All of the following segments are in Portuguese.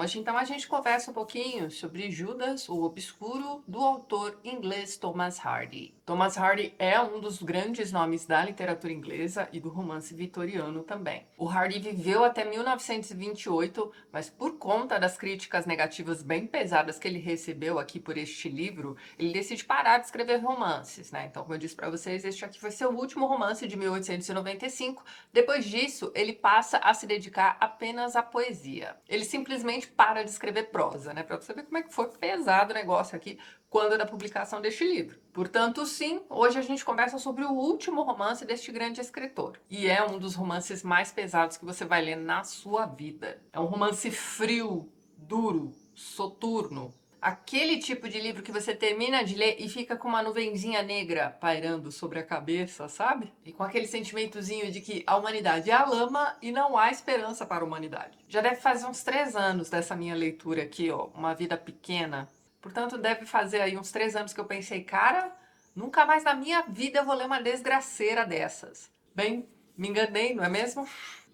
hoje então a gente conversa um pouquinho sobre Judas, o Obscuro, do autor inglês Thomas Hardy. Thomas Hardy é um dos grandes nomes da literatura inglesa e do romance vitoriano também. O Hardy viveu até 1928, mas por conta das críticas negativas bem pesadas que ele recebeu aqui por este livro, ele decide parar de escrever romances, né? Então, como eu disse para vocês, este aqui vai ser o último romance de 1895. Depois disso, ele passa a se dedicar apenas à poesia. Ele simplesmente para de escrever prosa, né? Para você ver como é que foi pesado o negócio aqui quando da publicação deste livro. Portanto, sim, hoje a gente conversa sobre o último romance deste grande escritor. E é um dos romances mais pesados que você vai ler na sua vida. É um romance frio, duro, soturno. Aquele tipo de livro que você termina de ler e fica com uma nuvenzinha negra pairando sobre a cabeça, sabe? E com aquele sentimentozinho de que a humanidade é a lama e não há esperança para a humanidade. Já deve fazer uns 3 anos dessa minha leitura aqui, ó, Uma Vida Pequena. Portanto, deve fazer aí uns 3 anos que eu pensei, cara, nunca mais na minha vida eu vou ler uma desgraceira dessas. Bem, me enganei, não é mesmo?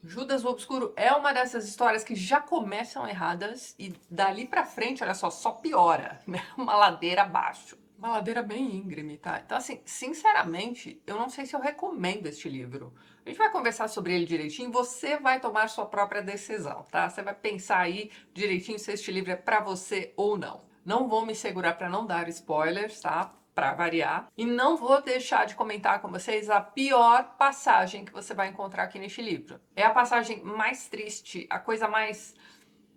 Judas o Obscuro é uma dessas histórias que já começam erradas e dali pra frente, olha só piora, né? Uma ladeira abaixo. Uma ladeira bem íngreme, tá? Então, assim, sinceramente, eu não sei se eu recomendo este livro. A gente vai conversar sobre ele direitinho, você vai tomar sua própria decisão, tá? Você vai pensar aí direitinho se este livro é pra você ou não. Não vou me segurar pra não dar spoilers, tá? Para variar. E não vou deixar de comentar com vocês a pior passagem que você vai encontrar aqui neste livro. É a passagem mais triste, a coisa mais,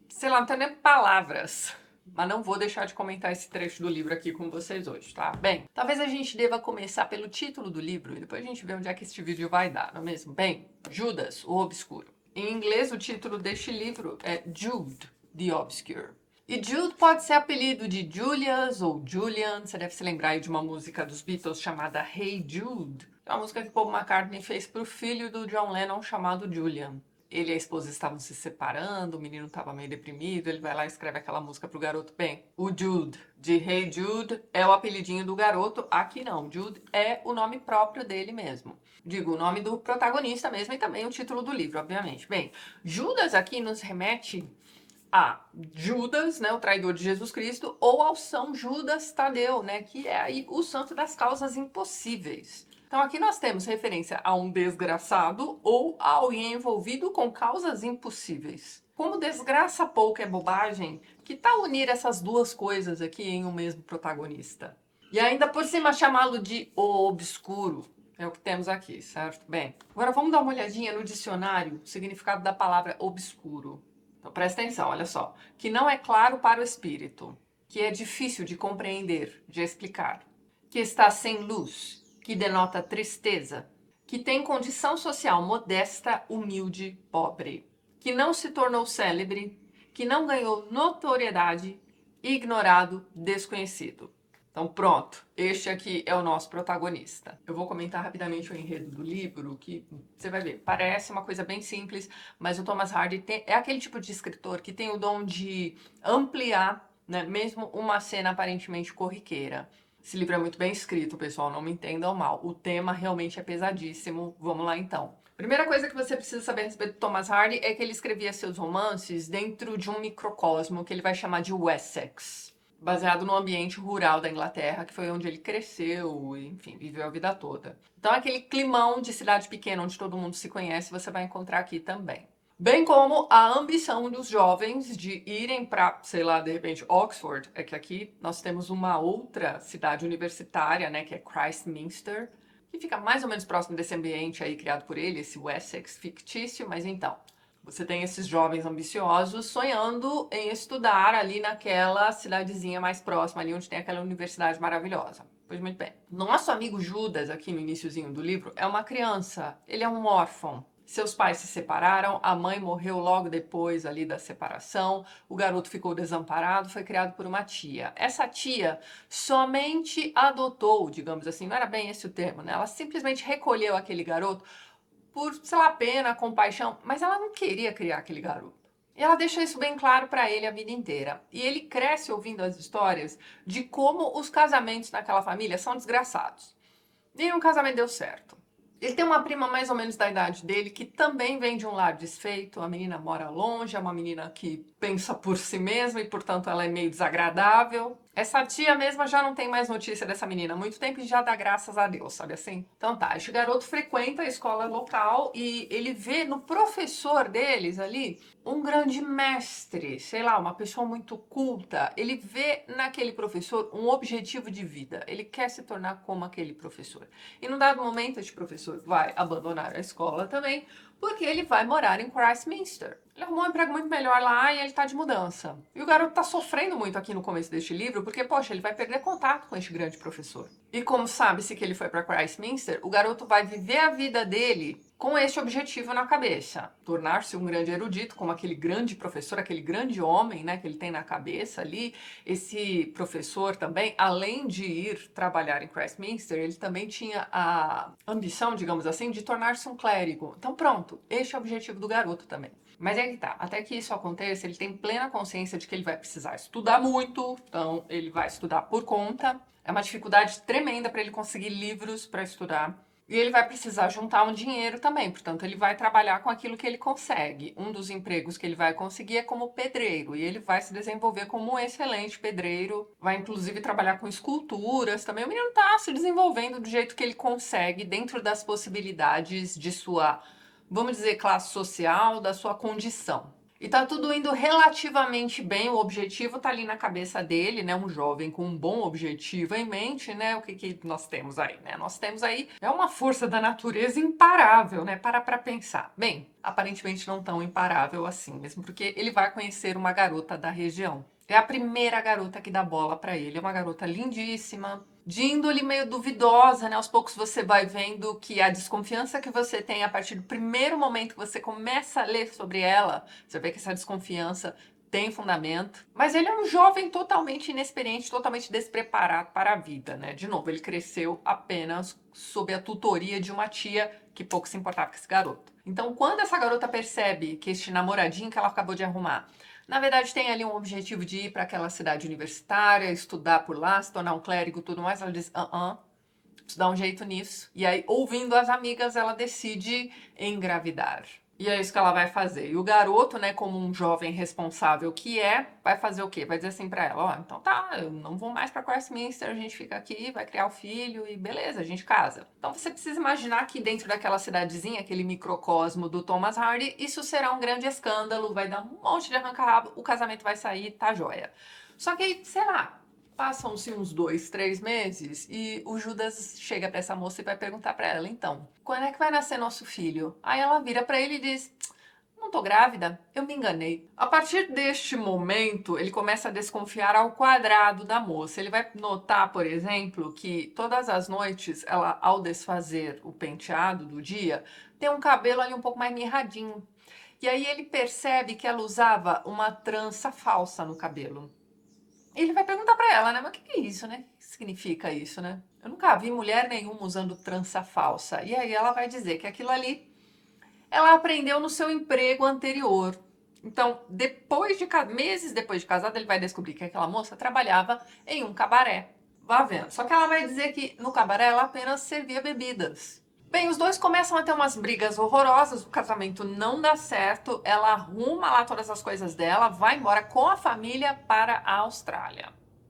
sei lá, não tenho nem palavras. Mas não vou deixar de comentar esse trecho do livro aqui com vocês hoje, tá? Bem, talvez a gente deva começar pelo título do livro e depois a gente vê onde é que este vídeo vai dar, não é mesmo? Bem, Judas, o Obscuro. Em inglês, o título deste livro é Jude, the Obscure. E Jude pode ser apelido de Julius ou Julian. Você deve se lembrar aí de uma música dos Beatles chamada Hey Jude. É uma música que Paul McCartney fez para o filho do John Lennon chamado Julian. Ele e a esposa estavam se separando, o menino estava meio deprimido, ele vai lá e escreve aquela música pro garoto. Bem, o Jude, de Hey Jude, é o apelidinho do garoto. Aqui não, Jude é o nome próprio dele mesmo. Digo, o nome do protagonista mesmo e também o título do livro, obviamente. Bem, Judas aqui nos remete a Judas, né, o traidor de Jesus Cristo, ou ao São Judas Tadeu, né, que é aí o santo das causas impossíveis. Então aqui nós temos referência a um desgraçado ou a alguém envolvido com causas impossíveis. Como desgraça pouco é bobagem, que tal unir essas duas coisas aqui em um mesmo protagonista? E ainda por cima chamá-lo de o obscuro. É o que temos aqui, certo? Bem, agora vamos dar uma olhadinha no dicionário, o significado da palavra obscuro. Então presta atenção, olha só. Que não é claro para o espírito, que é difícil de compreender, de explicar, que está sem luz, que denota tristeza, que tem condição social modesta, humilde, pobre, que não se tornou célebre, que não ganhou notoriedade, ignorado, desconhecido. Então pronto, este aqui é o nosso protagonista. Eu vou comentar rapidamente o enredo do livro, que você vai ver, parece uma coisa bem simples, mas o Thomas Hardy é aquele tipo de escritor que tem o dom de ampliar, né, mesmo uma cena aparentemente corriqueira. Esse livro é muito bem escrito, pessoal, não me entendam mal. O tema realmente é pesadíssimo. Vamos lá então. Primeira coisa que você precisa saber a respeito do Thomas Hardy é que ele escrevia seus romances dentro de um microcosmo que ele vai chamar de Wessex, baseado no ambiente rural da Inglaterra, que foi onde ele cresceu, enfim, viveu a vida toda. Então aquele climão de cidade pequena onde todo mundo se conhece, você vai encontrar aqui também. Bem como a ambição dos jovens de irem para, sei lá, de repente, Oxford. É que aqui nós temos uma outra cidade universitária, né, que é Christminster, que fica mais ou menos próximo desse ambiente aí criado por ele, esse Wessex fictício, mas então, você tem esses jovens ambiciosos sonhando em estudar ali naquela cidadezinha mais próxima, ali onde tem aquela universidade maravilhosa. Pois muito bem. Nosso amigo Judas, aqui no iniciozinho do livro, é uma criança. Ele é um órfão. Seus pais se separaram, a mãe morreu logo depois ali da separação, o garoto ficou desamparado, foi criado por uma tia. Essa tia somente adotou, digamos assim, não era bem esse o termo, né? Ela simplesmente recolheu aquele garoto por, sei lá, pena, compaixão, mas ela não queria criar aquele garoto. E ela deixa isso bem claro para ele a vida inteira. E ele cresce ouvindo as histórias de como os casamentos naquela família são desgraçados. Nenhum casamento deu certo. Ele tem uma prima mais ou menos da idade dele, que também vem de um lar desfeito. A menina mora longe, é uma menina que pensa por si mesma e, portanto, ela é meio desagradável. Essa tia mesma já não tem mais notícia dessa menina há muito tempo e já dá graças a Deus, sabe assim? Então tá, esse garoto frequenta a escola local e ele vê no professor deles ali um grande mestre, sei lá, uma pessoa muito culta. Ele vê naquele professor um objetivo de vida. Ele quer se tornar como aquele professor. E num dado momento, esse professor vai abandonar a escola também, porque ele vai morar em Christminster. Ele arrumou um emprego muito melhor lá e ele tá de mudança. E o garoto tá sofrendo muito aqui no começo deste livro, porque, poxa, ele vai perder contato com este grande professor. E como sabe-se que ele foi para Christminster, o garoto vai viver a vida dele com este objetivo na cabeça. Tornar-se um grande erudito, como aquele grande professor, aquele grande homem, né, que ele tem na cabeça ali. Esse professor também, além de ir trabalhar em Christminster, ele também tinha a ambição, digamos assim, de tornar-se um clérigo. Então pronto, este é o objetivo do garoto também. Mas é que tá, até que isso aconteça, ele tem plena consciência de que ele vai precisar estudar muito, então ele vai estudar por conta. É uma dificuldade tremenda para ele conseguir livros para estudar. E ele vai precisar juntar um dinheiro também, portanto, ele vai trabalhar com aquilo que ele consegue. Um dos empregos que ele vai conseguir é como pedreiro, e ele vai se desenvolver como um excelente pedreiro, vai inclusive trabalhar com esculturas também. O menino está se desenvolvendo do jeito que ele consegue, dentro das possibilidades de sua, vamos dizer, classe social, da sua condição. E tá tudo indo relativamente bem, o objetivo tá ali na cabeça dele, né? Um jovem com um bom objetivo em mente, né? O que nós temos aí, né? Nós temos aí uma força da natureza imparável, né? Para pra pensar. Bem, aparentemente não tão imparável assim, mesmo porque ele vai conhecer uma garota da região. É a primeira garota que dá bola pra ele, é uma garota lindíssima, de índole meio duvidosa, né? Aos poucos você vai vendo que a desconfiança que você tem a partir do primeiro momento que você começa a ler sobre ela, você vê que essa desconfiança tem fundamento. Mas ele é um jovem totalmente inexperiente, totalmente despreparado para a vida, né? De novo, ele cresceu apenas sob a tutoria de uma tia que pouco se importava com esse garoto. Então, quando essa garota percebe que este namoradinho que ela acabou de arrumar na verdade, tem ali um objetivo de ir para aquela cidade universitária, estudar por lá, se tornar um clérigo e tudo mais. Ela diz, preciso dar um jeito nisso. E aí, ouvindo as amigas, ela decide engravidar. E é isso que ela vai fazer. E o garoto, né, como um jovem responsável que é, vai fazer o quê? Vai dizer assim pra ela, ó, então tá, eu não vou mais pra Christminster, a gente fica aqui, vai criar o filho e beleza, a gente casa. Então você precisa imaginar que dentro daquela cidadezinha, aquele microcosmo do Thomas Hardy, isso será um grande escândalo, vai dar um monte de arranca-rabo, o casamento vai sair, tá joia. Só que, sei lá, passam-se uns 2, 3 meses e o Judas chega pra essa moça e vai perguntar pra ela, então, quando é que vai nascer nosso filho? Aí ela vira pra ele e diz, não tô grávida, eu me enganei. A partir deste momento, ele começa a desconfiar ao quadrado da moça. Ele vai notar, por exemplo, que todas as noites, ela, ao desfazer o penteado do dia, tem um cabelo ali um pouco mais mirradinho. E aí ele percebe que ela usava uma trança falsa no cabelo. Ele vai perguntar pra ela, né? Mas o que é isso, né? O que significa isso, né? Eu nunca vi mulher nenhuma usando trança falsa. E aí ela vai dizer que aquilo ali ela aprendeu no seu emprego anterior. Então, meses depois de casada, ele vai descobrir que aquela moça trabalhava em um cabaré. Vá vendo. Só que ela vai dizer que no cabaré ela apenas servia bebidas. Bem, os dois começam a ter umas brigas horrorosas, o casamento não dá certo, ela arruma lá todas as coisas dela, vai embora com a família para a Austrália.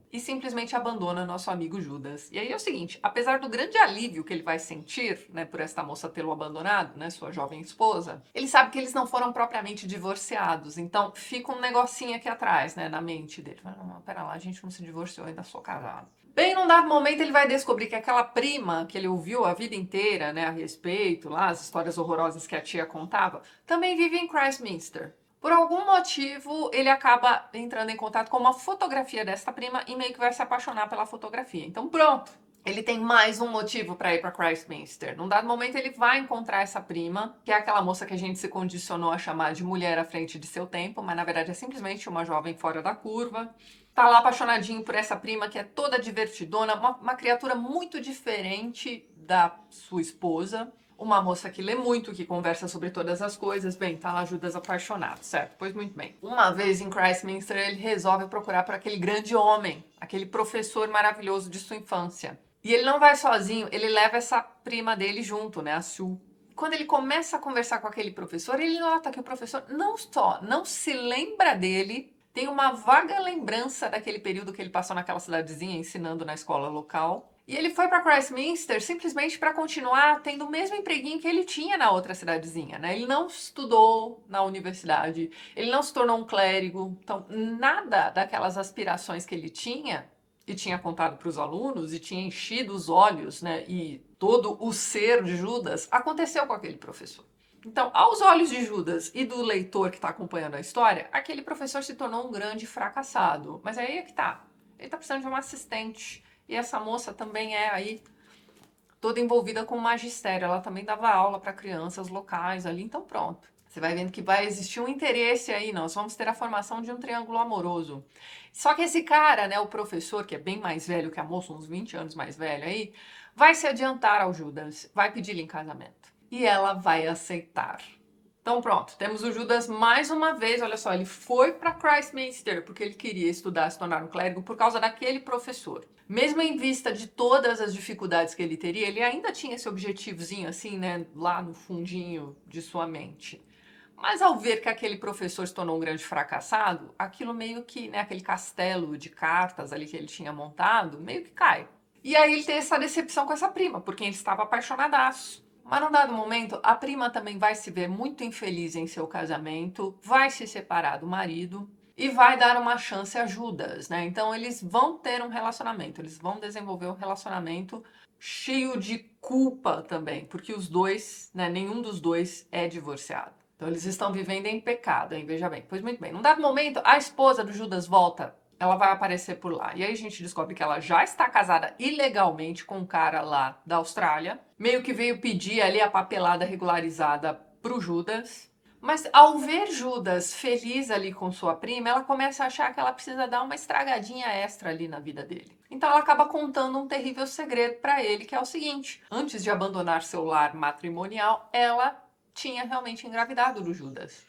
E simplesmente abandona nosso amigo Judas. E aí é o seguinte, apesar do grande alívio que ele vai sentir, né, por esta moça tê-lo abandonado, né, sua jovem esposa, ele sabe que eles não foram propriamente divorciados, então fica um negocinho aqui atrás, né, na mente dele. Não, pera lá, a gente não se divorciou, ainda sou casado. Bem, num dado momento ele vai descobrir que aquela prima que ele ouviu a vida inteira, né, a respeito, lá, as histórias horrorosas que a tia contava, também vive em Christminster. Por algum motivo, ele acaba entrando em contato com uma fotografia desta prima e meio que vai se apaixonar pela fotografia. Então pronto, ele tem mais um motivo para ir para Christminster. Num dado momento ele vai encontrar essa prima, que é aquela moça que a gente se condicionou a chamar de mulher à frente de seu tempo, mas na verdade é simplesmente uma jovem fora da curva. Tá lá apaixonadinho por essa prima que é toda divertidona, uma criatura muito diferente da sua esposa. Uma moça que lê muito, que conversa sobre todas as coisas. Bem, tá lá Judas apaixonado, certo? Pois muito bem. Uma vez em Christminster, ele resolve procurar por aquele grande homem, aquele professor maravilhoso de sua infância. E ele não vai sozinho, ele leva essa prima dele junto, né, a Sue. Quando ele começa a conversar com aquele professor, ele nota que o professor não só não se lembra dele, tem uma vaga lembrança daquele período que ele passou naquela cidadezinha ensinando na escola local. E ele foi para Christminster simplesmente para continuar tendo o mesmo empreguinho que ele tinha na outra cidadezinha, né? Ele não estudou na universidade, ele não se tornou um clérigo, então nada daquelas aspirações que ele tinha e tinha contado para os alunos e tinha enchido os olhos, né, e todo o ser de Judas aconteceu com aquele professor. Então, aos olhos de Judas e do leitor que está acompanhando a história, aquele professor se tornou um grande fracassado. Mas aí é que tá. Ele está precisando de uma assistente. E essa moça também é aí toda envolvida com magistério. Ela também dava aula para crianças locais ali. Então, pronto. Você vai vendo que vai existir um interesse aí, nós vamos ter a formação de um triângulo amoroso. Só que esse cara, né, o professor, que é bem mais velho que a moça, uns 20 anos mais velho aí, vai se adiantar ao Judas, vai pedir-lhe em casamento. E ela vai aceitar. Então pronto, temos o Judas mais uma vez, olha só, ele foi para Christminster porque ele queria estudar, se tornar um clérigo por causa daquele professor. Mesmo em vista de todas as dificuldades que ele teria, ele ainda tinha esse objetivozinho assim, né, lá no fundinho de sua mente. Mas ao ver que aquele professor se tornou um grande fracassado, aquilo meio que, né, aquele castelo de cartas ali que ele tinha montado, meio que cai. E aí ele tem essa decepção com essa prima, porque ele estava apaixonadaço. Mas num dado momento, a prima também vai se ver muito infeliz em seu casamento, vai se separar do marido e vai dar uma chance a Judas, né? Então eles vão ter um relacionamento, eles vão desenvolver um relacionamento cheio de culpa também, porque os dois, né, nenhum dos dois é divorciado. Então eles estão vivendo em pecado, hein? Veja bem. Pois muito bem. Num dado momento, a esposa do Judas volta. Ela vai aparecer por lá. E aí a gente descobre que ela já está casada ilegalmente com um cara lá da Austrália. Meio que veio pedir ali a papelada regularizada pro Judas. Mas ao ver Judas feliz ali com sua prima, ela começa a achar que ela precisa dar uma estragadinha extra ali na vida dele. Então ela acaba contando um terrível segredo para ele, que é o seguinte: antes de abandonar seu lar matrimonial, ela tinha realmente engravidado do Judas.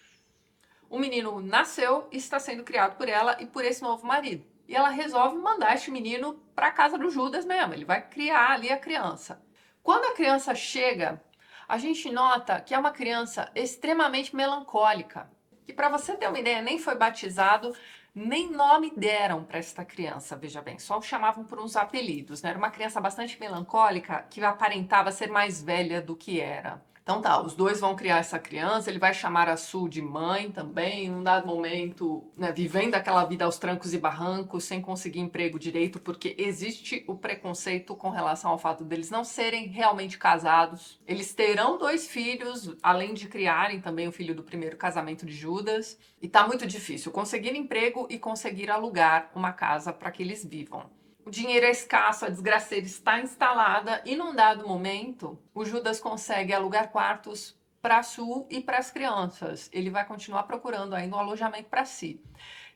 O menino nasceu e está sendo criado por ela e por esse novo marido. E ela resolve mandar este menino para a casa do Judas mesmo. Ele vai criar ali a criança. Quando a criança chega, a gente nota que é uma criança extremamente melancólica. E para você ter uma ideia, nem foi batizado, nem nome deram para esta criança, veja bem, só o chamavam por uns apelidos, né? Era uma criança bastante melancólica que aparentava ser mais velha do que era. Então tá, os dois vão criar essa criança, ele vai chamar a Sue de mãe também, num dado momento, né, vivendo aquela vida aos trancos e barrancos, sem conseguir emprego direito, porque existe o preconceito com relação ao fato deles não serem realmente casados. Eles terão 2 filhos, além de criarem também o filho do primeiro casamento de Judas, e tá muito difícil conseguir emprego e conseguir alugar uma casa para que eles vivam. O dinheiro é escasso, a desgraceira está instalada e num dado momento o Judas consegue alugar quartos para a Sue e para as crianças. Ele vai continuar procurando ainda um alojamento para si.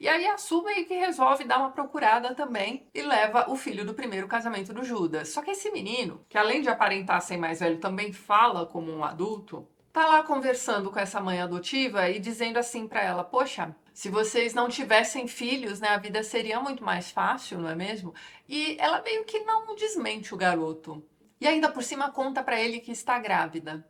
E aí a Sue meio que resolve dar uma procurada também e leva o filho do primeiro casamento do Judas. Só que esse menino, que além de aparentar ser mais velho, também fala como um adulto, tá lá conversando com essa mãe adotiva e dizendo assim para ela: poxa, se vocês não tivessem filhos, né, a vida seria muito mais fácil, não é mesmo? E ela meio que não desmente o garoto. E ainda por cima conta para ele que está grávida.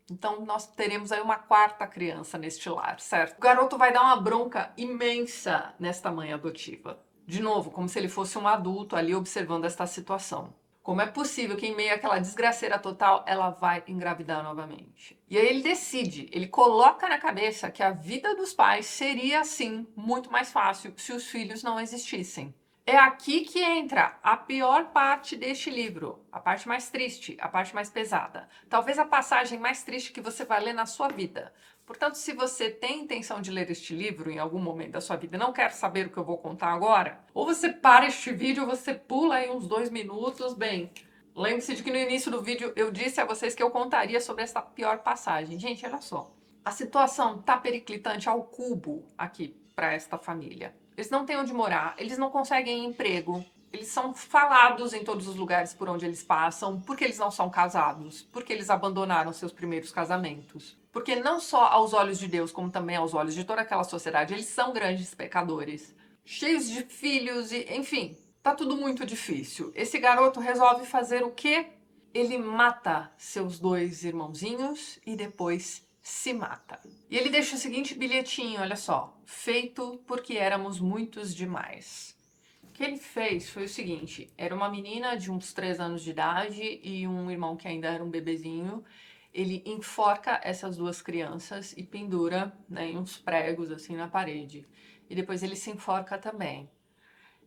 Então nós teremos aí uma 4ª criança neste lar, certo? O garoto vai dar uma bronca imensa nesta mãe adotiva. De novo, como se ele fosse um adulto ali observando esta situação. Como é possível que em meio àquela desgraceira total ela vai engravidar novamente? E aí ele decide, ele coloca na cabeça que a vida dos pais seria assim muito mais fácil se os filhos não existissem. É aqui que entra a pior parte deste livro, a parte mais triste, a parte mais pesada. Talvez a passagem mais triste que você vai ler na sua vida. Portanto, se você tem intenção de ler este livro em algum momento da sua vida e não quer saber o que eu vou contar agora, ou você para este vídeo, ou você pula aí uns 2 minutos, bem, lembre-se de que no início do vídeo eu disse a vocês que eu contaria sobre essa pior passagem. Gente, olha só, a situação tá periclitante ao cubo aqui para esta família. Eles não têm onde morar, eles não conseguem emprego, eles são falados em todos os lugares por onde eles passam, porque eles não são casados, porque eles abandonaram seus primeiros casamentos. Porque não só aos olhos de Deus, como também aos olhos de toda aquela sociedade, eles são grandes pecadores, cheios de filhos e, enfim, Tá tudo muito difícil. Esse garoto resolve fazer o quê? Ele mata seus dois irmãozinhos e depois se mata. E ele deixa o seguinte bilhetinho, olha só. Feito porque éramos muitos demais. O que ele fez foi o seguinte, era uma menina de uns 3 anos de idade e um irmão que ainda era um bebezinho. Ele enforca essas duas crianças e pendura, né, em uns pregos assim na parede. E depois ele se enforca também.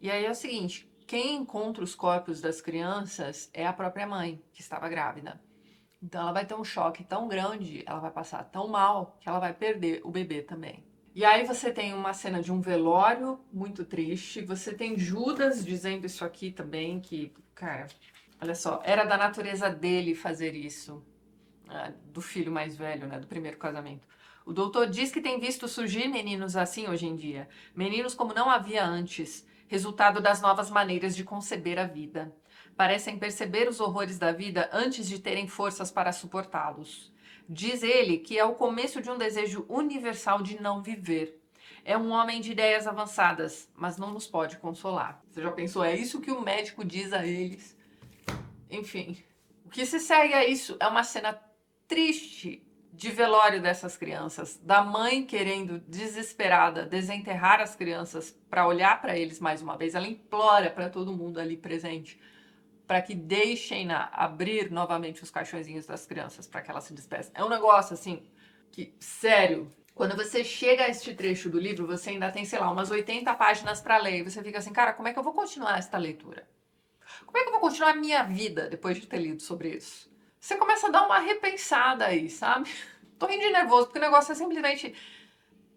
E aí é o seguinte, quem encontra os corpos das crianças é a própria mãe, que estava grávida. Então ela vai ter um choque tão grande, ela vai passar tão mal, que ela vai perder o bebê também. E aí você tem uma cena de um velório muito triste, você tem Judas dizendo isso aqui também, que, cara, olha só, era da natureza dele fazer isso, do filho mais velho, né, do primeiro casamento. O doutor diz que tem visto surgir meninos assim hoje em dia, meninos como não havia antes, resultado das novas maneiras de conceber a vida. Parecem perceber os horrores da vida antes de terem forças para suportá-los. Diz ele que é o começo de um desejo universal de não viver. É um homem de ideias avançadas, mas não nos pode consolar. Você já pensou? É isso que o médico diz a eles. Enfim, o que se segue a isso é uma cena triste de velório dessas crianças, da mãe querendo desesperada desenterrar as crianças para olhar para eles mais uma vez. Ela implora para todo mundo ali presente para que deixem abrir novamente os caixõezinhos das crianças para que elas se despeçam. É um negócio assim que, sério, quando você chega a este trecho do livro, você ainda tem, sei lá, umas 80 páginas para ler e você fica assim, cara, como é que eu vou continuar esta leitura? Como é que eu vou continuar a minha vida depois de ter lido sobre isso? Você começa a dar uma repensada aí, sabe? Tô rindo de nervoso, porque o negócio é simplesmente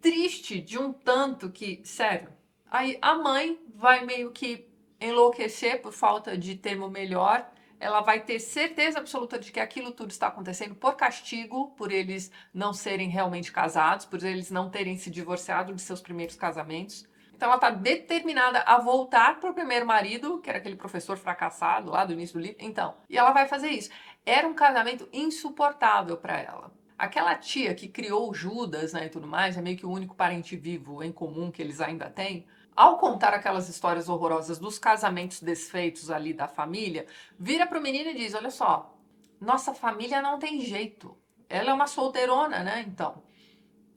triste de um tanto que, sério. Aí a mãe vai meio que enlouquecer por falta de termo melhor. Ela vai ter certeza absoluta de que aquilo tudo está acontecendo por castigo, por eles não serem realmente casados, por eles não terem se divorciado de seus primeiros casamentos. Então ela está determinada a voltar para o primeiro marido, que era aquele professor fracassado lá do início do livro. Então, e ela vai fazer isso. Era um casamento insuportável para ela. Aquela tia que criou Judas, né, e tudo mais, é meio que o único parente vivo em comum que eles ainda têm. Ao contar aquelas histórias horrorosas dos casamentos desfeitos ali da família, vira pro menino e diz: olha só, nossa família não tem jeito. Ela é uma solteirona, né? Então,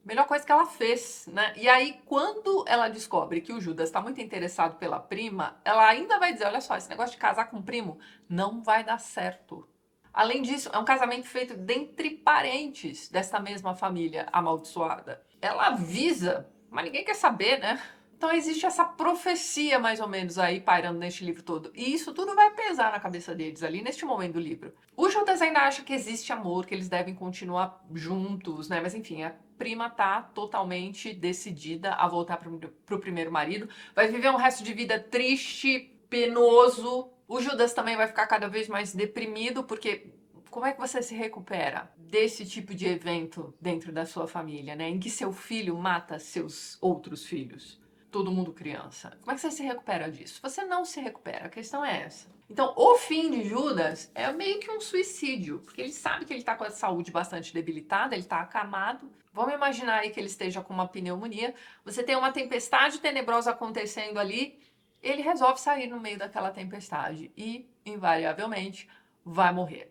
melhor coisa que ela fez, né? E aí, quando ela descobre que o Judas está muito interessado pela prima, ela ainda vai dizer: olha só, esse negócio de casar com o primo não vai dar certo. Além disso, é um casamento feito dentre parentes desta mesma família amaldiçoada. Ela avisa, mas ninguém quer saber, né? Então existe essa profecia, mais ou menos, aí pairando neste livro todo. E isso tudo vai pesar na cabeça deles ali, neste momento do livro. O Judas ainda acha que existe amor, que eles devem continuar juntos, né? Mas enfim, a prima tá totalmente decidida a voltar pro primeiro marido. Vai viver um resto de vida triste, penoso. O Judas também vai ficar cada vez mais deprimido, porque como é que você se recupera desse tipo de evento dentro da sua família, né? Em que seu filho mata seus outros filhos? Todo mundo criança. Como é que você se recupera disso? Você não se recupera, a questão é essa. Então, o fim de Judas é meio que um suicídio, porque ele sabe que ele tá com a saúde bastante debilitada, ele tá acamado. Vamos imaginar aí que ele esteja com uma pneumonia. Você tem uma tempestade tenebrosa acontecendo ali, ele resolve sair no meio daquela tempestade e, invariavelmente, vai morrer.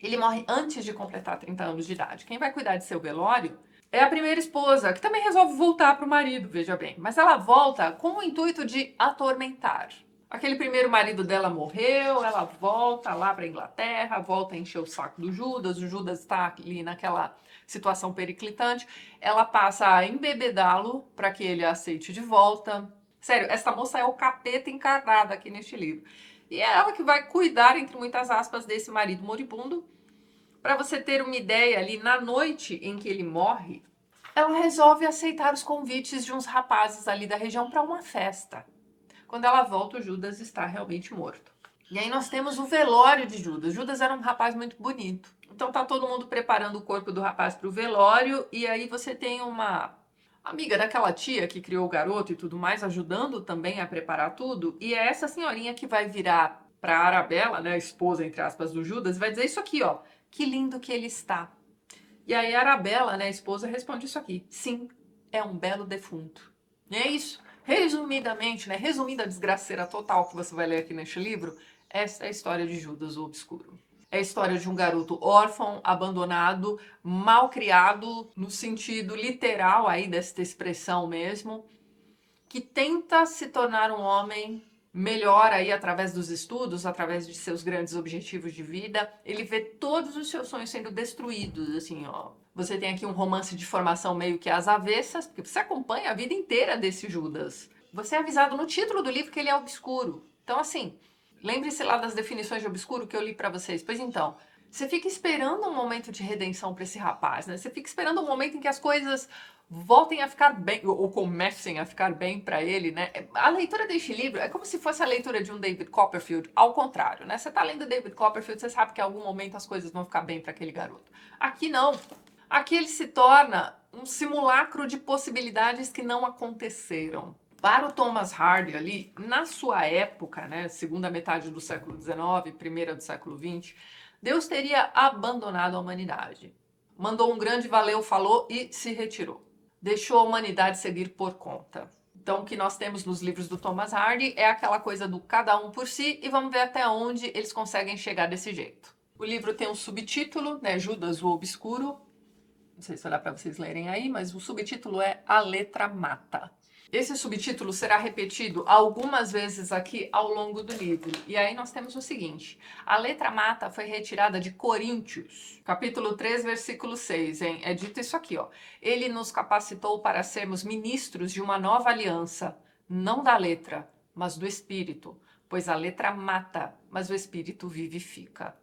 Ele morre antes de completar 30 anos de idade. Quem vai cuidar de seu velório é a primeira esposa, que também resolve voltar para o marido, veja bem. Mas ela volta com o intuito de atormentar. Aquele primeiro marido dela morreu, ela volta lá para a Inglaterra, volta a encher o saco do Judas, o Judas está ali naquela situação periclitante, ela passa a embebedá-lo para que ele a aceite de volta. Sério, essa moça é o capeta encarnado aqui neste livro. E é ela que vai cuidar, entre muitas aspas, desse marido moribundo. Para você ter uma ideia, ali na noite em que ele morre, ela resolve aceitar os convites de uns rapazes ali da região para uma festa. Quando ela volta, o Judas está realmente morto. E aí nós temos o velório de Judas. Judas era um rapaz muito bonito. Então tá todo mundo preparando o corpo do rapaz para o velório, e aí você tem uma amiga daquela tia que criou o garoto e tudo mais, ajudando também a preparar tudo, e é essa senhorinha que vai virar para Arabella, né, a esposa, entre aspas, do Judas, e vai dizer isso aqui, ó: que lindo que ele está. E aí a Arabella, né, a esposa, responde isso aqui: sim, é um belo defunto. E é isso. Resumidamente, né, resumida a desgraceira total que você vai ler aqui neste livro, essa é a história de Judas o Obscuro. É a história de um garoto órfão, abandonado, mal criado, no sentido literal aí desta expressão mesmo, que tenta se tornar um homem melhor aí através dos estudos, através de seus grandes objetivos de vida. Ele vê todos os seus sonhos sendo destruídos, assim, ó. Você tem aqui um romance de formação meio que às avessas, porque você acompanha a vida inteira desse Judas. Você é avisado no título do livro que ele é obscuro. Então, assim, lembre-se lá das definições de obscuro que eu li pra vocês. Pois então, você fica esperando um momento de redenção pra esse rapaz, né? Você fica esperando um momento em que as coisas voltem a ficar bem, ou comecem a ficar bem para ele, né? A leitura deste livro é como se fosse a leitura de um David Copperfield, ao contrário, né? Você tá lendo David Copperfield, você sabe que em algum momento as coisas vão ficar bem para aquele garoto. Aqui não. Aqui ele se torna um simulacro de possibilidades que não aconteceram. Para o Thomas Hardy ali, na sua época, né, segunda metade do século XIX, primeira do século XX, Deus teria abandonado a humanidade. Mandou um grande valeu, falou e se retirou. Deixou a humanidade seguir por conta. Então, o que nós temos nos livros do Thomas Hardy é aquela coisa do cada um por si e vamos ver até onde eles conseguem chegar desse jeito. O livro tem um subtítulo, né, Judas o Obscuro. Não sei se vai dar para vocês lerem aí, mas o subtítulo é A Letra Mata. Esse subtítulo será repetido algumas vezes aqui ao longo do livro. E aí nós temos o seguinte: a letra mata foi retirada de Coríntios, capítulo 3, versículo 6, hein? É dito isso aqui, ó. Ele nos capacitou para sermos ministros de uma nova aliança, não da letra, mas do Espírito, pois a letra mata, mas o Espírito vivifica.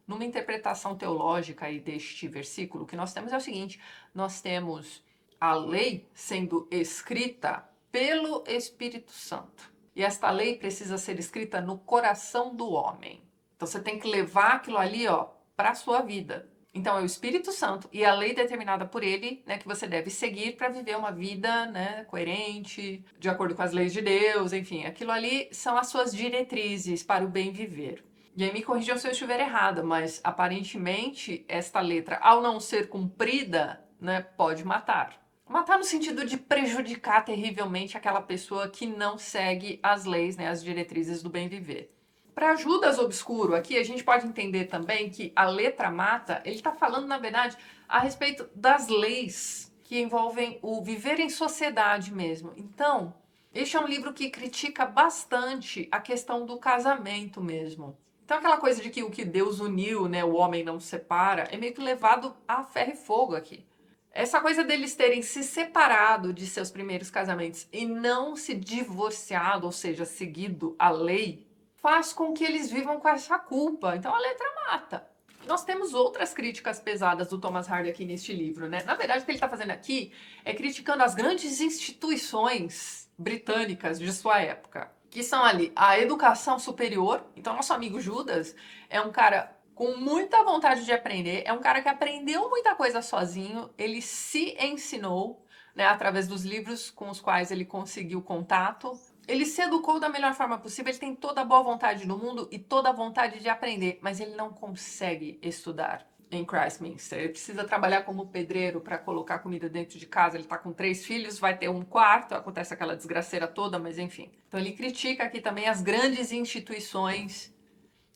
Numa interpretação teológica aí deste versículo, o que nós temos é o seguinte: nós temos a lei sendo escrita pelo Espírito Santo. E esta lei precisa ser escrita no coração do homem. Então você tem que levar aquilo ali, ó, para a sua vida. Então é o Espírito Santo e a lei determinada por ele, né, que você deve seguir para viver uma vida, né, coerente, de acordo com as leis de Deus, enfim, aquilo ali são as suas diretrizes para o bem viver. E aí me corrijam se eu estiver errada, mas aparentemente esta letra, ao não ser cumprida, né, pode matar. Matar no sentido de prejudicar terrivelmente aquela pessoa que não segue as leis, né, as diretrizes do bem viver. Para Judas Obscuro, aqui a gente pode entender também que a letra mata, ele está falando, na verdade, a respeito das leis que envolvem o viver em sociedade mesmo. Então, este é um livro que critica bastante a questão do casamento mesmo. Então, aquela coisa de que o que Deus uniu, né, o homem não separa, é meio que levado a ferro e fogo aqui. Essa coisa deles terem se separado de seus primeiros casamentos e não se divorciado, ou seja, seguido a lei, faz com que eles vivam com essa culpa. Então a letra mata. Nós temos outras críticas pesadas do Thomas Hardy aqui neste livro, né? Na verdade, o que ele está fazendo aqui é criticando as grandes instituições britânicas de sua época, que são ali a educação superior. Então, nosso amigo Judas é um cara com muita vontade de aprender, é um cara que aprendeu muita coisa sozinho, ele se ensinou, né, através dos livros com os quais ele conseguiu contato. Ele se educou da melhor forma possível, ele tem toda a boa vontade do mundo e toda a vontade de aprender, mas ele não consegue estudar em Christminster. Ele precisa trabalhar como pedreiro para colocar comida dentro de casa. Ele está com 3 filhos, vai ter um quarto, acontece aquela desgraceira toda, mas enfim. Então ele critica aqui também as grandes instituições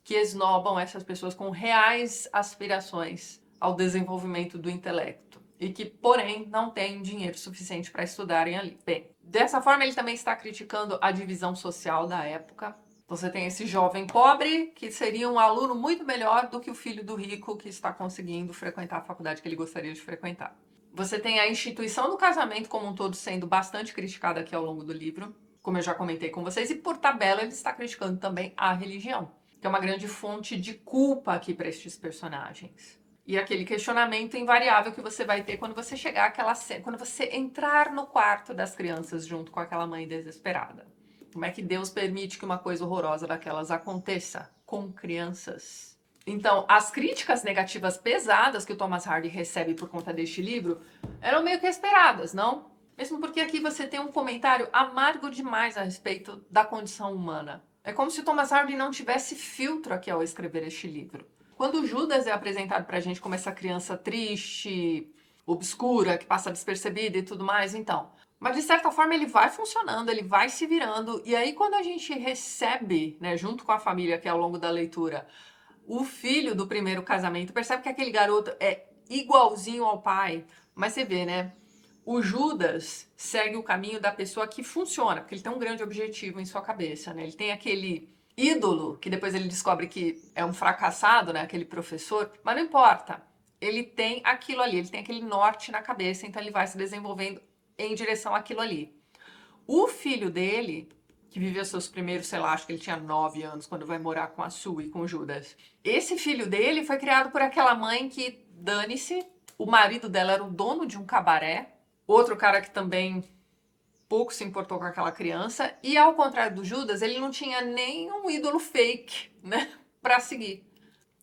que esnobam essas pessoas com reais aspirações ao desenvolvimento do intelecto e que, porém, não têm dinheiro suficiente para estudarem ali. Bem, dessa forma ele também está criticando a divisão social da época. Você tem esse jovem pobre que seria um aluno muito melhor do que o filho do rico que está conseguindo frequentar a faculdade que ele gostaria de frequentar. Você tem a instituição do casamento como um todo sendo bastante criticada aqui ao longo do livro, como eu já comentei com vocês, e por tabela ele está criticando também a religião, que é uma grande fonte de culpa aqui para estes personagens. E aquele questionamento invariável que você vai ter quando você chegar àquela cena, quando você entrar no quarto das crianças junto com aquela mãe desesperada. Como é que Deus permite que uma coisa horrorosa daquelas aconteça com crianças? Então, as críticas negativas pesadas que o Thomas Hardy recebe por conta deste livro eram meio que esperadas, não? Mesmo porque aqui você tem um comentário amargo demais a respeito da condição humana. É como se o Thomas Hardy não tivesse filtro aqui ao escrever este livro. Quando Judas é apresentado pra gente como essa criança triste, obscura, que passa despercebida e tudo mais, então, Mas de certa forma ele vai funcionando, ele vai se virando. E aí quando a gente recebe, né, junto com a família que é ao longo da leitura, o filho do primeiro casamento, percebe que aquele garoto é igualzinho ao pai. Mas você vê, né? O Judas segue o caminho da pessoa que funciona, porque ele tem um grande objetivo em sua cabeça, né? Ele tem aquele ídolo, que depois ele descobre que é um fracassado, né? Aquele professor, mas não importa. Ele tem aquilo ali, ele tem aquele norte na cabeça, então ele vai se desenvolvendo em direção àquilo ali. O filho dele, que viveu seus primeiros, sei lá, acho que ele tinha 9 anos quando vai morar com a Sue e com o Judas. Esse filho dele foi criado por aquela mãe que, dane-se, o marido dela era o dono de um cabaré, outro cara que também pouco se importou com aquela criança, e ao contrário do Judas, ele não tinha nenhum ídolo fake, né, pra seguir.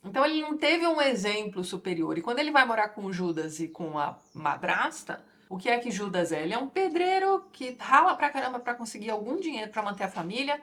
Então ele não teve um exemplo superior. E quando ele vai morar com o Judas e com a madrasta, o que é que Judas é? Ele é um pedreiro que rala pra caramba pra conseguir algum dinheiro pra manter a família.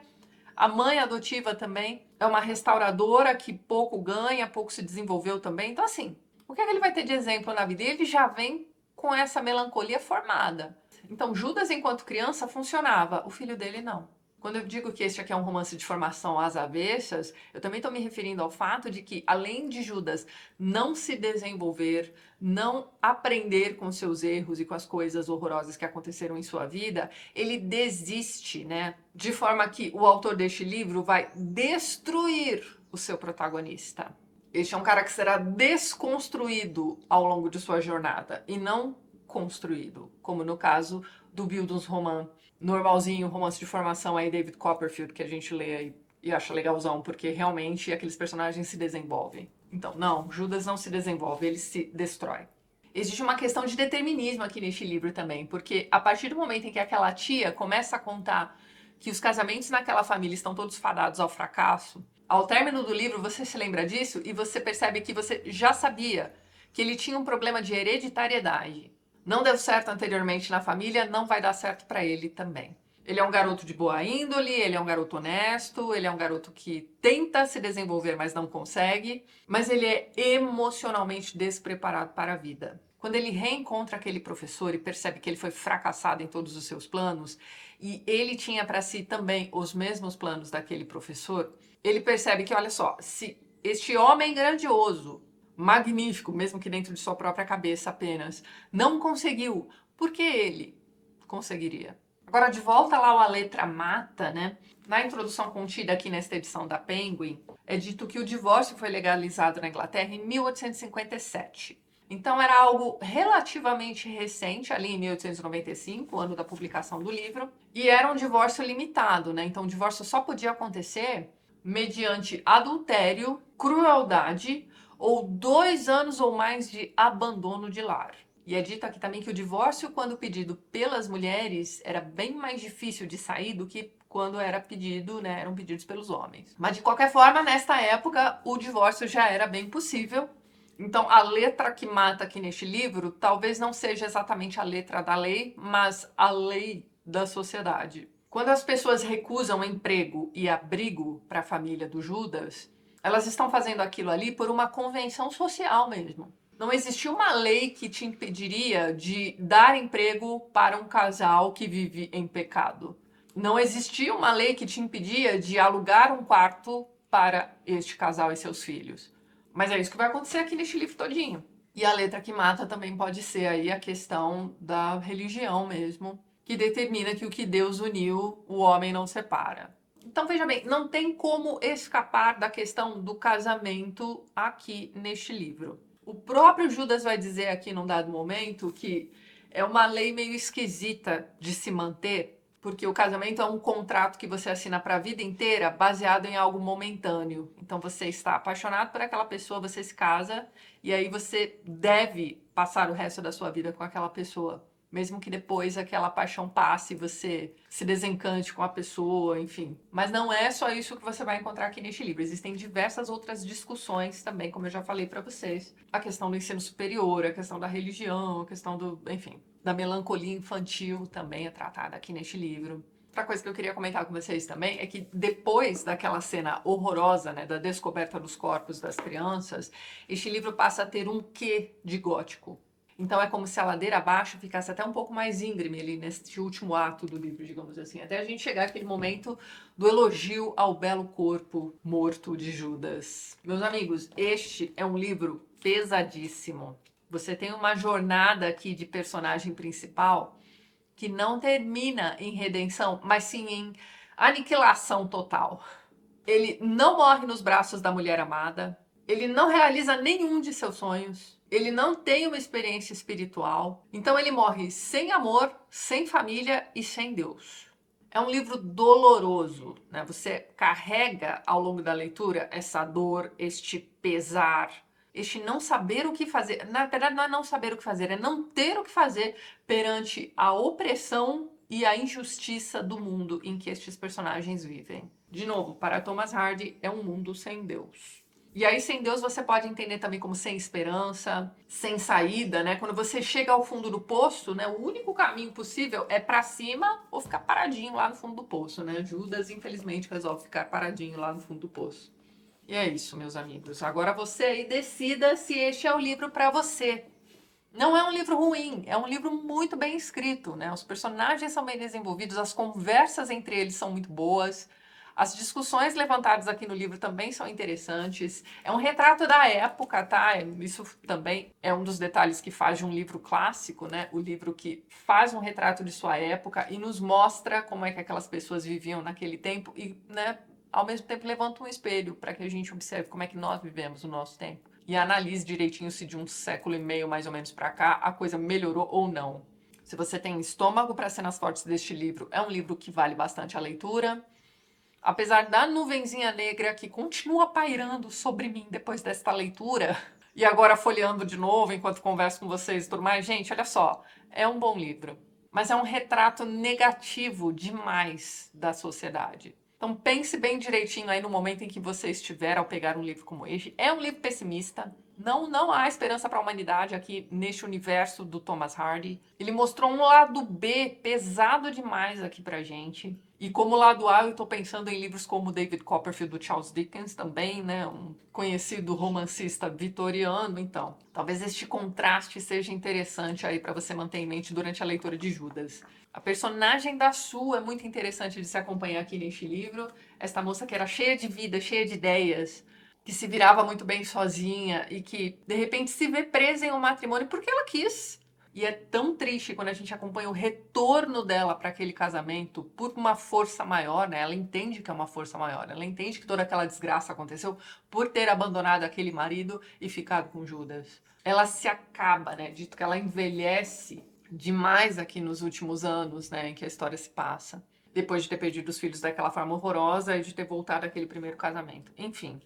A mãe adotiva também é uma restauradora que pouco ganha, pouco se desenvolveu também. Então, assim, o que é que ele vai ter de exemplo na vida? Ele já vem com essa melancolia formada. Então, Judas, enquanto criança, funcionava. O filho dele, não. Quando eu digo que este aqui é um romance de formação às avessas, eu também estou me referindo ao fato de que, além de Judas não se desenvolver, não aprender com seus erros e com as coisas horrorosas que aconteceram em sua vida, ele desiste, né? De forma que o autor deste livro vai destruir o seu protagonista. Este é um cara que será desconstruído ao longo de sua jornada e não construído, como no caso do Bildungsroman normalzinho, romance de formação aí, David Copperfield, que a gente lê aí e acha legalzão, porque realmente aqueles personagens se desenvolvem. Então, não, Judas não se desenvolve, ele se destrói. Existe uma questão de determinismo aqui neste livro também, porque a partir do momento em que aquela tia começa a contar que os casamentos naquela família estão todos fadados ao fracasso, ao término do livro você se lembra disso e você percebe que você já sabia que ele tinha um problema de hereditariedade. Não deu certo anteriormente na família, não vai dar certo para ele também. Ele é um garoto de boa índole, ele é um garoto honesto, ele é um garoto que tenta se desenvolver, mas não consegue, mas ele é emocionalmente despreparado para a vida. Quando ele reencontra aquele professor e percebe que ele foi fracassado em todos os seus planos, e ele tinha para si também os mesmos planos daquele professor, ele percebe que, olha só, se este homem grandioso, magnífico, mesmo que dentro de sua própria cabeça apenas, não conseguiu, por que ele conseguiria? Agora, de volta lá ao A Letra Mata, né? Na introdução contida aqui nesta edição da Penguin, é dito que o divórcio foi legalizado na Inglaterra em 1857. Então era algo relativamente recente, ali em 1895, ano da publicação do livro, e era um divórcio limitado, né? Então o divórcio só podia acontecer mediante adultério, crueldade ou 2 anos ou mais de abandono de lar. E é dito aqui também que o divórcio, quando pedido pelas mulheres, era bem mais difícil de sair do que quando era pedido, né, eram pedidos pelos homens. Mas de qualquer forma, nesta época, o divórcio já era bem possível. Então, a letra que mata aqui neste livro talvez não seja exatamente a letra da lei, mas a lei da sociedade. Quando as pessoas recusam emprego e abrigo para a família do Judas, elas estão fazendo aquilo ali por uma convenção social mesmo. Não existia uma lei que te impediria de dar emprego para um casal que vive em pecado. Não existia uma lei que te impedia de alugar um quarto para este casal e seus filhos. Mas é isso que vai acontecer aqui neste livro todinho. E a letra que mata também pode ser aí a questão da religião mesmo, que determina que o que Deus uniu, o homem não separa. Então veja bem, não tem como escapar da questão do casamento aqui neste livro. O próprio Judas vai dizer aqui num dado momento que é uma lei meio esquisita de se manter, porque o casamento é um contrato que você assina para a vida inteira baseado em algo momentâneo. Então você está apaixonado por aquela pessoa, você se casa e aí você deve passar o resto da sua vida com aquela pessoa. Mesmo que depois aquela paixão passe, você se desencante com a pessoa, enfim. Mas não é só isso que você vai encontrar aqui neste livro. Existem diversas outras discussões também, como eu já falei para vocês. A questão do ensino superior, a questão da religião, a questão do, enfim, da melancolia infantil também é tratada aqui neste livro. Outra coisa que eu queria comentar com vocês também é que depois daquela cena horrorosa, né, da descoberta dos corpos das crianças, este livro passa a ter um quê de gótico. Então é como se a ladeira abaixo ficasse até um pouco mais íngreme ali neste último ato do livro, digamos assim, até a gente chegar àquele momento do elogio ao belo corpo morto de Judas. Meus amigos, este é um livro pesadíssimo. Você tem uma jornada aqui de personagem principal que não termina em redenção, mas sim em aniquilação total. Ele não morre nos braços da mulher amada, ele não realiza nenhum de seus sonhos, ele não tem uma experiência espiritual, então ele morre sem amor, sem família e sem Deus. É um livro doloroso, né? Você carrega ao longo da leitura essa dor, este pesar, este não saber o que fazer. Na verdade, não é não saber o que fazer, é não ter o que fazer perante a opressão e a injustiça do mundo em que estes personagens vivem. De novo, para Thomas Hardy, é um mundo sem Deus. E aí, sem Deus, você pode entender também como sem esperança, sem saída, né? Quando você chega ao fundo do poço, né? O único caminho possível é para cima ou ficar paradinho lá no fundo do poço, né? Judas, infelizmente, resolve ficar paradinho lá no fundo do poço. E é isso, meus amigos. Agora você aí decida se este é o livro para você. Não é um livro ruim, é um livro muito bem escrito, né? Os personagens são bem desenvolvidos, as conversas entre eles são muito boas. As discussões levantadas aqui no livro também são interessantes. É um retrato da época, tá? Isso também é um dos detalhes que faz de um livro clássico, né? O livro que faz um retrato de sua época e nos mostra como é que aquelas pessoas viviam naquele tempo e, né, ao mesmo tempo levanta um espelho para que a gente observe como é que nós vivemos o nosso tempo. E analise direitinho se de um século e meio, mais ou menos, para cá, a coisa melhorou ou não. Se você tem estômago para cenas fortes deste livro, é um livro que vale bastante a leitura. Apesar da nuvenzinha negra que continua pairando sobre mim depois desta leitura, e agora folheando de novo enquanto converso com vocês e tudo mais, gente, olha só, é um bom livro, mas é um retrato negativo demais da sociedade. Então pense bem direitinho aí no momento em que você estiver ao pegar um livro como este. É um livro pessimista. Não há esperança para a humanidade aqui neste universo do Thomas Hardy. Ele mostrou um lado B pesado demais aqui pra gente. E como lado A, eu estou pensando em livros como David Copperfield do Charles Dickens também, né? Um conhecido romancista vitoriano. Então, talvez este contraste seja interessante aí para você manter em mente durante a leitura de Judas. A personagem da Sue é muito interessante de se acompanhar aqui neste livro. Esta moça que era cheia de vida, cheia de ideias, que se virava muito bem sozinha e que, de repente, se vê presa em um matrimônio porque ela quis. E é tão triste quando a gente acompanha o retorno dela para aquele casamento por uma força maior, né? Ela entende que é uma força maior, ela entende que toda aquela desgraça aconteceu por ter abandonado aquele marido e ficado com Judas. Ela se acaba, né? Dito que ela envelhece demais aqui nos últimos anos, né, em que a história se passa. Depois de ter perdido os filhos daquela forma horrorosa e de ter voltado àquele primeiro casamento. Enfim.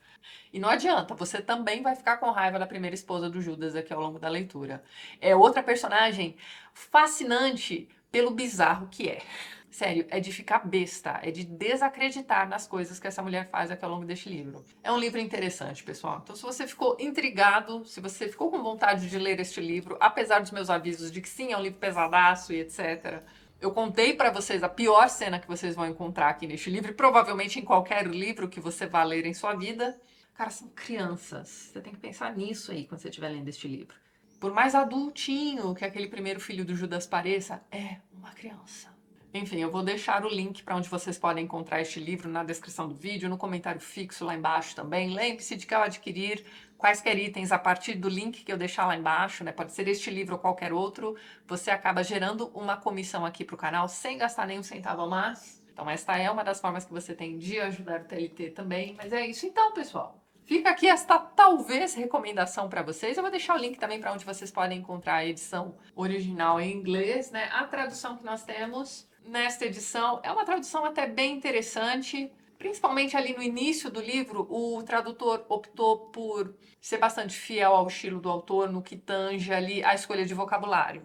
E não adianta, você também vai ficar com raiva da primeira esposa do Judas aqui ao longo da leitura. É outra personagem fascinante pelo bizarro que é. Sério, é de ficar besta, é de desacreditar nas coisas que essa mulher faz aqui ao longo deste livro. É um livro interessante, pessoal. Então, se você ficou intrigado, se você ficou com vontade de ler este livro, apesar dos meus avisos de que sim, é um livro pesadaço e etc., eu contei para vocês a pior cena que vocês vão encontrar aqui neste livro, e provavelmente em qualquer livro que você vá ler em sua vida. Cara, são crianças. Você tem que pensar nisso aí quando você estiver lendo este livro. Por mais adultinho que aquele primeiro filho do Judas pareça, é uma criança. Enfim, eu vou deixar o link para onde vocês podem encontrar este livro na descrição do vídeo, no comentário fixo lá embaixo também. Lembre-se de que ao adquirir quaisquer itens a partir do link que eu deixar lá embaixo, né, pode ser este livro ou qualquer outro, você acaba gerando uma comissão aqui para o canal sem gastar nenhum centavo a mais. Então esta é uma das formas que você tem de ajudar o TLT também. Mas é isso então, pessoal. Fica aqui esta talvez recomendação para vocês. Eu vou deixar o link também para onde vocês podem encontrar a edição original em inglês, né? A tradução que nós temos nesta edição é uma tradução até bem interessante, principalmente ali no início do livro, o tradutor optou por ser bastante fiel ao estilo do autor no que tange ali a escolha de vocabulário.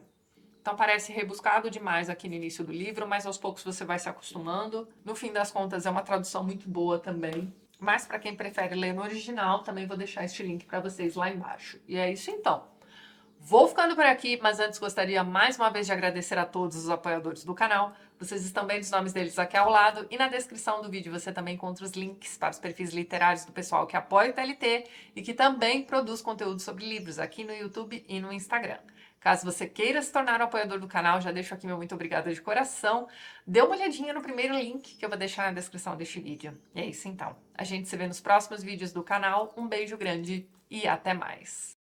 Então parece rebuscado demais aqui no início do livro, mas aos poucos você vai se acostumando. No fim das contas é uma tradução muito boa também. Mas para quem prefere ler no original, também vou deixar este link para vocês lá embaixo. E é isso então. Vou ficando por aqui, mas antes gostaria mais uma vez de agradecer a todos os apoiadores do canal. Vocês estão vendo os nomes deles aqui ao lado e na descrição do vídeo você também encontra os links para os perfis literários do pessoal que apoia o TLT e que também produz conteúdo sobre livros aqui no YouTube e no Instagram. Caso você queira se tornar um apoiador do canal, já deixo aqui meu muito obrigada de coração. Dê uma olhadinha no primeiro link que eu vou deixar na descrição deste vídeo. E é isso então. A gente se vê nos próximos vídeos do canal. Um beijo grande e até mais.